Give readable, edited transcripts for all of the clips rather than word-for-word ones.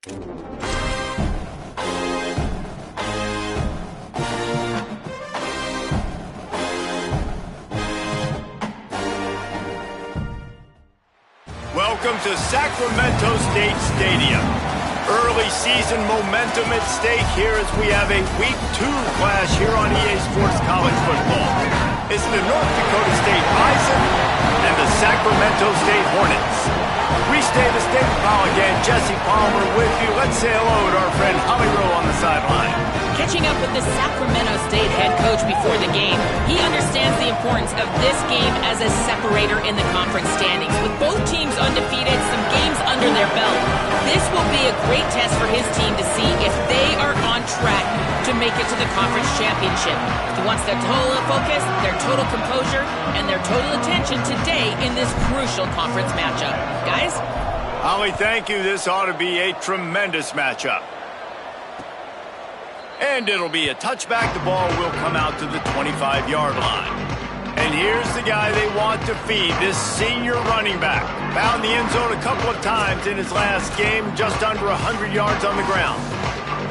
Welcome to Sacramento State Stadium. Early season momentum at stake here as we have a Week 2 clash here on EA Sports College Football. It's the North Dakota State Bison and the Sacramento State Hornets. Reese Davis, David Pollock, and Jesse Palmer with you. Let's say hello to our friend Holly Rowe on the sideline. Catching up with the Sacramento State head coach before the game, he understands the importance of this game as a separator in the conference standings. With both teams undefeated, some games under their belt, this will be a great test for his team to see if they are on track to make it to the conference championship. He wants their total focus, their total composure, and their total attention today in this crucial conference matchup. Guys? Holly, thank you. This ought to be a tremendous matchup. And it'll be a touchback. The ball will come out to the 25-yard line. And here's the guy they want to feed, this senior running back. Found the end zone a couple of times in his last game, just under 100 yards on the ground.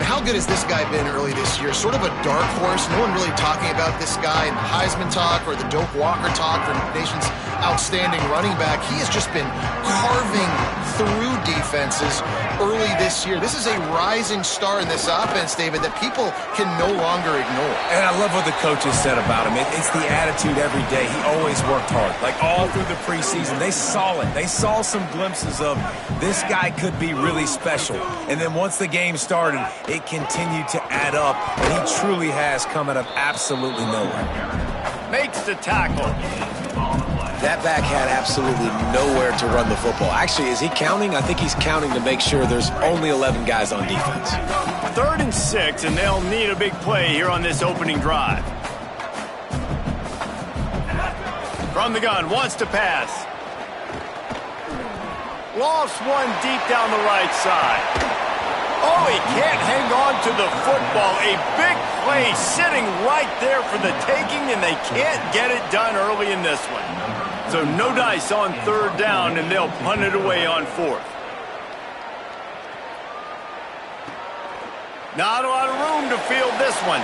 How good has this guy been early this year? Sort of a dark horse. No one really talking about this guy in the Heisman talk or the Doak Walker talk for the nation's outstanding running back. He has just been carving through defenses early this year. This is a rising star in this offense, David, that people can no longer ignore. And I love what the coaches said about him. It's the attitude every day. He always worked hard. Like all through the preseason, they saw it. They saw some glimpses of this guy could be really special. And then once the game started, it continued to add up. And he truly has come out of absolutely nowhere. Makes the tackle. That back had absolutely nowhere to run the football. Actually, is he counting? I think he's counting to make sure there's only 11 guys on defense. 3rd and 6, and they'll need a big play here on this opening drive. From the gun, wants to pass. Lost one deep down the right side. Oh, he can't hang on to the football. A big play sitting right there for the taking, and they can't get it done early in this one. So no dice on 3rd down, and they'll punt it away on 4th. Not a lot of room to field this one.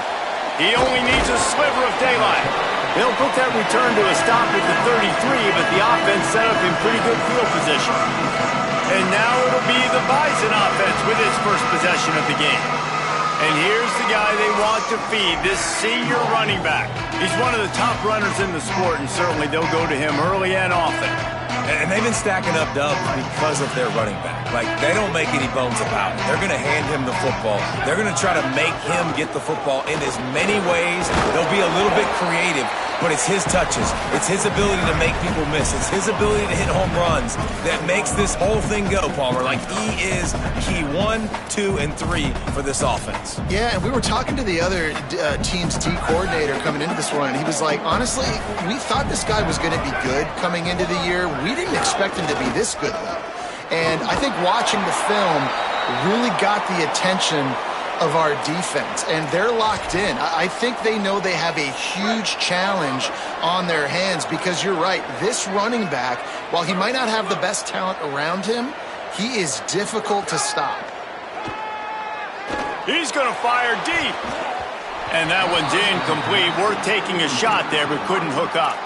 He only needs a sliver of daylight. They'll put that return to a stop at the 33, but the offense set up in pretty good field position. And now it'll be the Bison offense with its first possession of the game. And here's the guy they want to feed, this senior running back. He's one of the top runners in the sport, and certainly they'll go to him early and often. And they've been stacking up dubs because of their running back. Like, they don't make any bones about it. They're going to hand him the football. They're going to try to make him get the football in as many ways. They'll be a little bit creative, but it's his touches. It's his ability to make people miss. It's his ability to hit home runs that makes this whole thing go, Palmer. Like, he is key 1, 2, and 3 for this offense. Yeah, and we were talking to the other team's D coordinator coming into this one, and he was like, honestly, we thought this guy was going to be good coming into the year. We didn't expect him to be this good, though. And I think watching the film really got the attention of our defense, and they're locked in. I think they know they have a huge challenge on their hands because you're right, this running back, while he might not have the best talent around him, he is difficult to stop. He's going to fire deep. And that one's incomplete. Worth taking a shot there, but couldn't hook up.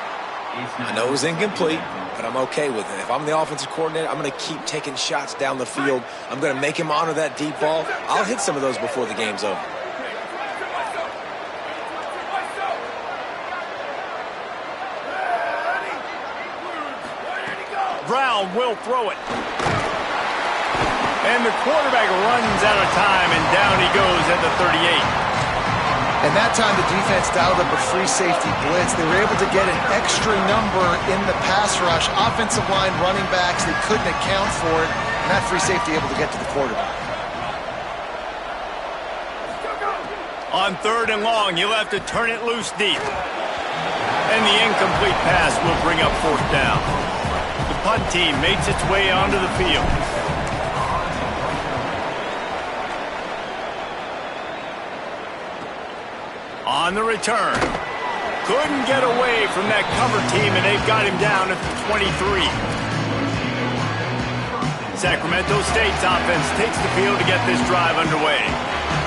I know it was incomplete, but I'm okay with it. If I'm the offensive coordinator, I'm going to keep taking shots down the field. I'm going to make him honor that deep ball. I'll hit some of those before the game's over. Brown will throw it. And the quarterback runs out of time, and down he goes at the 38. And that time the defense dialed up a free safety blitz. They were able to get an extra number in the pass rush. Offensive line, running backs, they couldn't account for it. And that free safety able to get to the quarterback. On 3rd and long, he'll have to turn it loose deep. And the incomplete pass will bring up 4th down. The punt team makes its way onto the field. On the return. Couldn't get away from that cover team, and they've got him down at the 23. Sacramento State's offense takes the field to get this drive underway.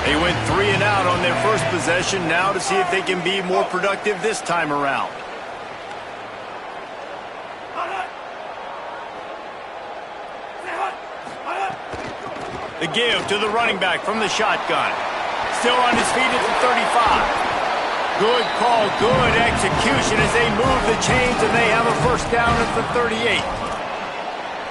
They went 3 and out on their first possession, now to see if they can be more productive this time around. The give to the running back from the shotgun. Still on his feet at the 35. Good call, good execution as they move the chains, and they have a first down at the 38.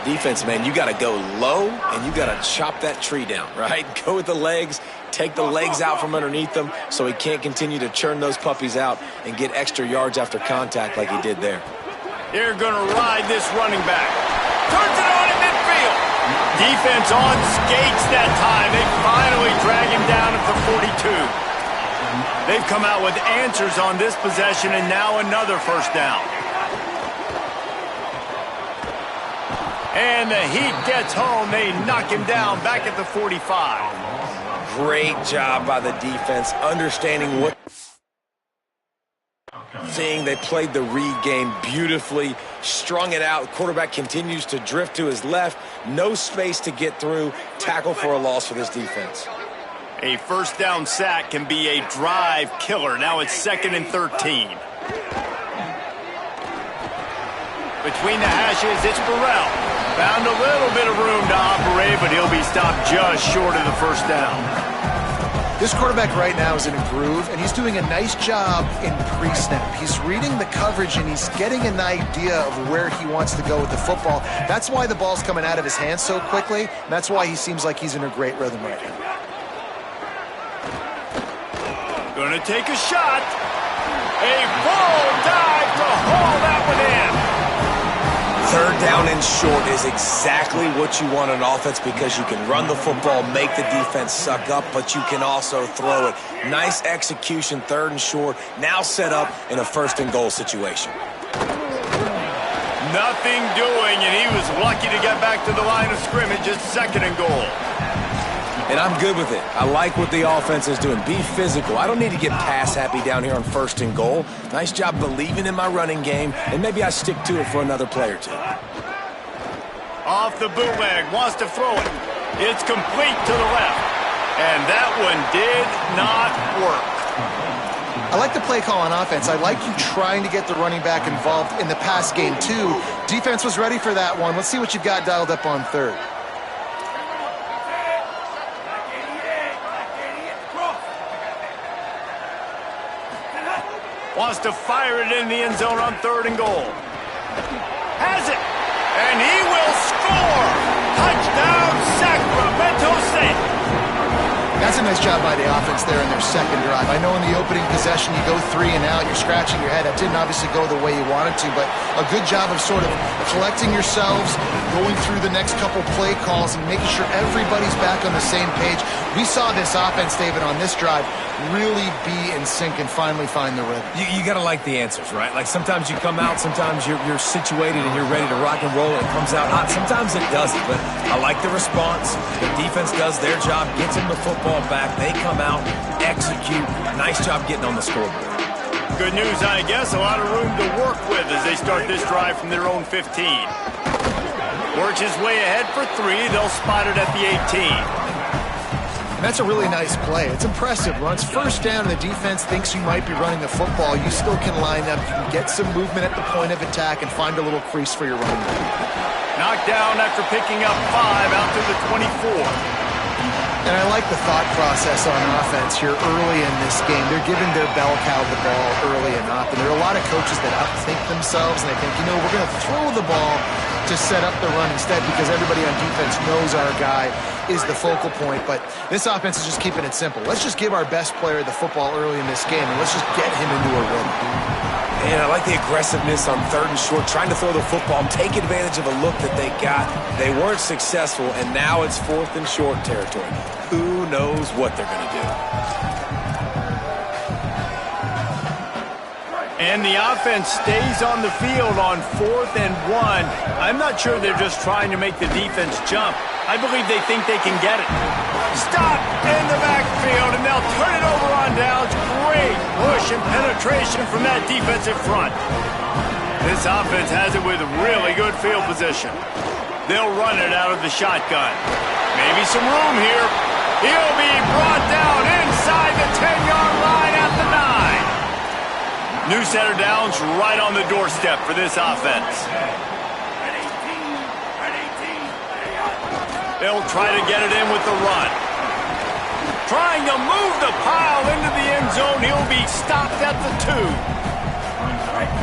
Defense, man, you got to go low, and you got to chop that tree down, right? Go with the legs, take the legs out from underneath them so he can't continue to churn those puppies out and get extra yards after contact like he did there. They're going to ride this running back. Turns it on in midfield. Defense on skates that time. They finally drag him down at the 42. They've come out with answers on this possession, and now another first down. And the Heat gets home. They knock him down back at the 45. Great job by the defense, understanding what seeing. They played the read game beautifully, strung it out. Quarterback continues to drift to his left. No space to get through. Tackle for a loss for this defense. A first down sack can be a drive killer. Now it's 2nd and 13. Between the hashes, it's Burrell. Found a little bit of room to operate, but he'll be stopped just short of the first down. This quarterback right now is in a groove, and he's doing a nice job in pre-snap. He's reading the coverage, and he's getting an idea of where he wants to go with the football. That's why the ball's coming out of his hands so quickly, and that's why he seems like he's in a great rhythm right now. Gonna take a shot. A full dive to haul that one in. 3rd down and short is exactly what you want on offense because you can run the football, make the defense suck up, but you can also throw it. Nice execution, 3rd and short, now set up in a 1st and goal situation. Nothing doing, and he was lucky to get back to the line of scrimmage at 2nd and goal. And I'm good with it. I like what the offense is doing. Be physical. I don't need to get pass happy down here on 1st and goal. Nice job believing in my running game, and maybe I stick to it for another play or two. Off the bootleg, wants to throw it. It's complete to the left, and that one did not work. I like the play call on offense. I like you trying to get the running back involved in the pass game, too. Defense was ready for that one. Let's see what you've got dialed up on 3rd. Wants to fire it in the end zone on 3rd and goal. Has it, and he will score. Touchdown, Sacramento State. That's a nice job by the offense there in their 2nd drive. I know in the opening possession you go 3 and out, you're scratching your head. That didn't obviously go the way you wanted to, but a good job of sort of collecting yourselves, going through the next couple play calls and making sure everybody's back on the same page. We saw this offense, David, on this drive really be in sync and finally find the rhythm. You got to like the answers, right? Like sometimes you come out, sometimes you're situated and you're ready to rock and roll and it comes out hot. Sometimes it doesn't, but I like the response. The defense does their job, gets them the football back. They come out, execute. Nice job getting on the scoreboard. Good news, I guess. A lot of room to work with as they start this drive from their own 15. Works his way ahead for 3. They'll spot it at the 18. And that's a really nice play. It's impressive. When it's 1st down and the defense thinks you might be running the football, you still can line up. You can get some movement at the point of attack and find a little crease for your running back. Knocked down after picking up 5 out to the 24. And I like the thought process on offense here early in this game. They're giving their bell cow the ball early enough. And there are a lot of coaches that outthink themselves and they think, you know, we're going to throw the ball to set up the run instead because everybody on defense knows our guy is the focal point. But this offense is just keeping it simple. Let's just give our best player the football early in this game and let's just get him into a rhythm. And I like the aggressiveness on 3rd and short, trying to throw the football, take advantage of a look that they got. They weren't successful, and now it's 4th and short territory. Who knows what they're going to do? And the offense stays on the field on 4th and 1. I'm not sure they're just trying to make the defense jump. I believe they think they can get it. Stop in the backfield, and they'll turn it over on downs. Great push and penetration from that defensive front. This offense has it with really good field position. They'll run it out of the shotgun. Maybe some room here. He'll be brought down inside the 10-yard line at the 9. New set of downs right on the doorstep for this offense. They'll try to get it in with the run. Trying to move the pile into the end zone. He'll be stopped at the 2.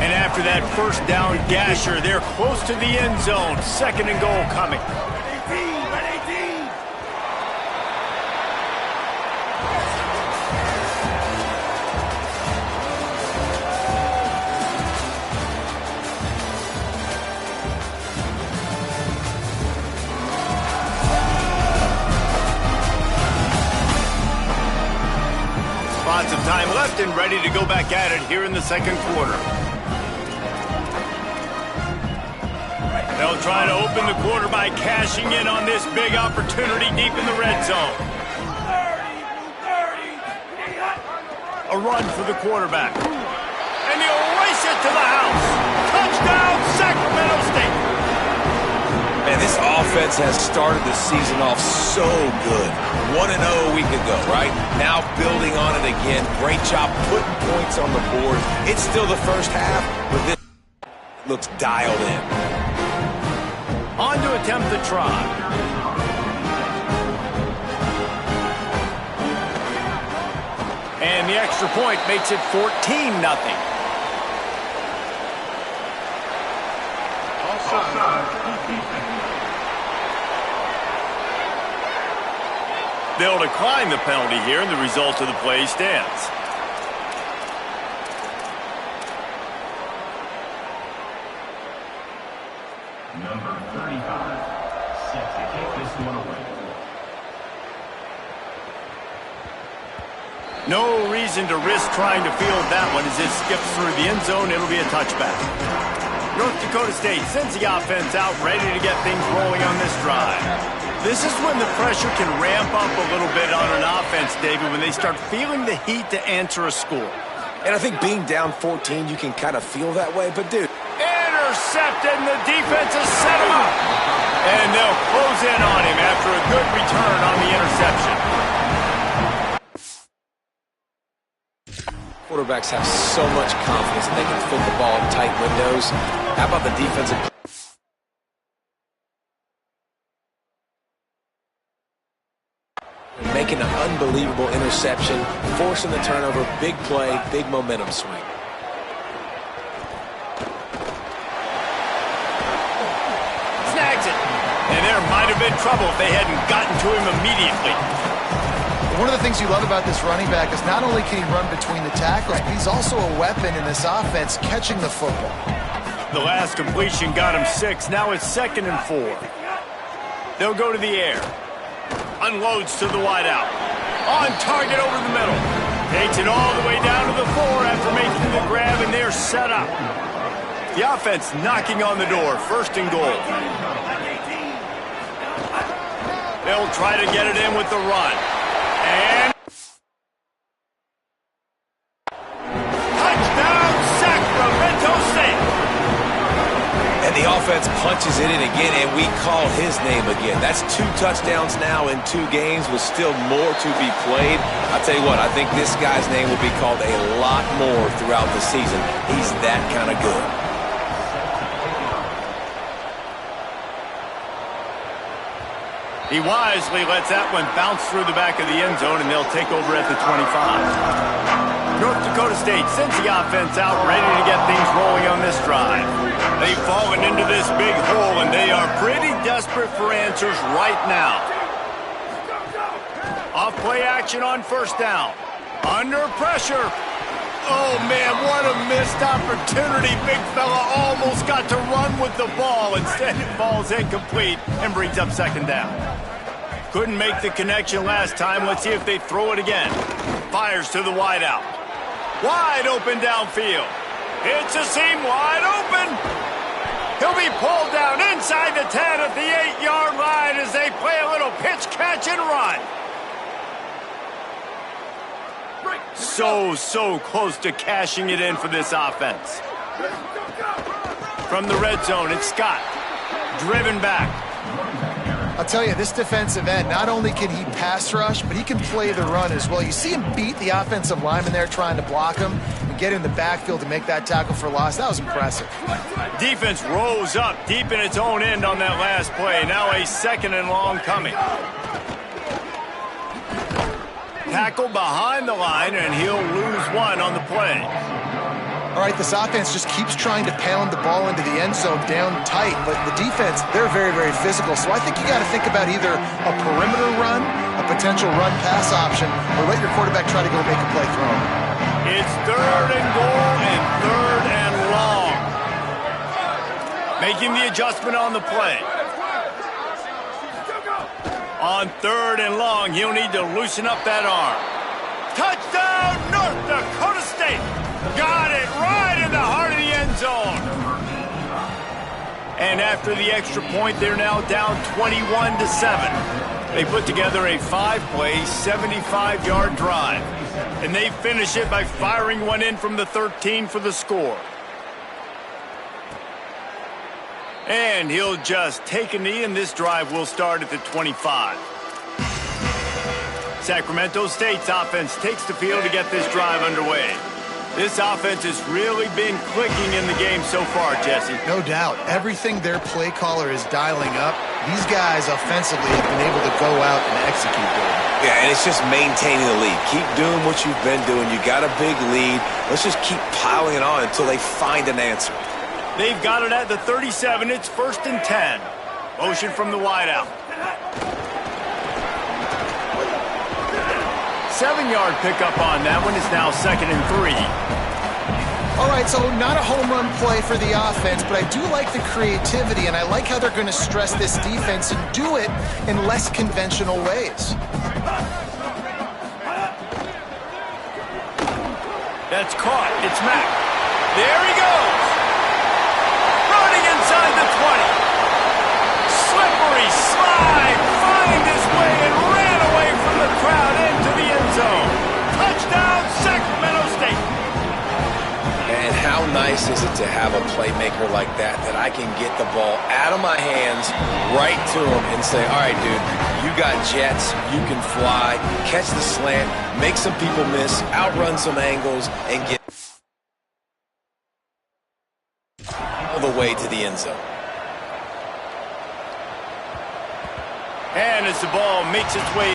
And after that first down gasher, they're close to the end zone. 2nd and goal coming. Lots of time left and ready to go back at it here in the 2nd quarter. They'll try to open the quarter by cashing in on this big opportunity deep in the red zone. A run for the quarterback. And he'll race it to the house. Touchdown, Sacramento State. Man, this offense has started the season off so good. 1-0 a week ago, right? Now building on it again. Great job putting points on the board. It's still the first half, but this looks dialed in. On to attempt the try. And the extra point makes it 14-0. They'll decline the penalty here, and the result of the play stands. Number 35, set to kick this one away. No reason to risk trying to field that one as it skips through the end zone. It'll be a touchback. North Dakota State sends the offense out, ready to get things rolling on this drive. This is when the pressure can ramp up a little bit on an offense, David, when they start feeling the heat to answer a score. And I think being down 14, you can kind of feel that way, but dude. Intercepted, and the defense has set him up. And they'll close in on him after a good return on the interception. Quarterbacks have so much confidence that they can fit the ball in tight windows. How about the defensive? Making an unbelievable interception, forcing the turnover, big play, big momentum swing. Snags it. And there might have been trouble if they hadn't gotten to him immediately. One of the things you love about this running back is not only can he run between the tackles, but he's also a weapon in this offense catching the football. The last completion got him 6. Now it's 2nd and 4. They'll go to the air. Unloads to the wideout. On target over the middle. Takes it all the way down to the 4 after making the grab, and they're set up. The offense knocking on the door. 1st and goal. They'll try to get it in with the run. And touchdown, Sacramento State. And the offense punches it in again, and we call his name again. That's 2 touchdowns now in 2 games with still more to be played. I'll tell you what, I think this guy's name will be called a lot more throughout the season. He's that kind of good. He wisely lets that one bounce through the back of the end zone, and they'll take over at the 25. North Dakota State sends the offense out, ready to get things rolling on this drive. They've fallen into this big hole, and they are pretty desperate for answers right now. Off play action on 1st down. Under pressure. Oh, man, what a missed opportunity. Big fella almost got to run with the ball. Instead, it falls incomplete and brings up 2nd down. Couldn't make the connection last time. Let's see if they throw it again. Fires to the wideout. Wide open downfield. It's a seam wide open. He'll be pulled down inside the 10 at the 8-yard line as they play a little pitch, catch, and run. So close to cashing it in for this offense. From the red zone, it's Scott. Driven back. I'll tell you, this defensive end, not only can he pass rush, but he can play the run as well. You see him beat the offensive lineman there trying to block him and get in the backfield to make that tackle for loss. That was impressive. Defense rose up deep in its own end on that last play. Now a 2nd and long coming. Tackle behind the line, and he'll lose 1 on the play. All right, this offense just keeps trying to pound the ball into the end zone down tight, but the defense, they're very, very physical. So I think you got to think about either a perimeter run, a potential run-pass option, or let your quarterback try to go make a play throwing. It's 3rd and goal and 3rd and long. Making the adjustment on the play. On 3rd and long, he'll need to loosen up that arm. Touchdown, North Dakota State! Got it right in the heart of the end zone. And after the extra point, they're now down 21-7. They put together a 5-play, 75-yard drive. And they finish it by firing one in from the 13 for the score. And he'll just take a knee, and this drive will start at the 25. Sacramento State's offense takes the field to get this drive underway. This offense has really been clicking in the game so far, Jesse. No doubt. Everything their play caller is dialing up, these guys offensively have been able to go out and execute good. Yeah, and it's just maintaining the lead. Keep doing what you've been doing. You got a big lead. Let's just keep piling it on until they find an answer. They've got it at the 37. It's 1st and 10. Motion from the wideout. 7-yard pickup on that one. Is now 2nd and 3. All right, so not a home run play for the offense, but I do like the creativity, and I like how they're going to stress this defense and do it in less conventional ways. That's caught. It's Mack. There he goes. Running inside the 20. Slippery slide. Find his way and ran away from the crowd into the end zone. Touchdown, Sacramento State. And how nice is it to have a playmaker like that I can get the ball out of my hands right to him and say, all right, dude, you got jets, you can fly, catch the slant, make some people miss, outrun some angles, and get all the way to the end zone. And as the ball makes its way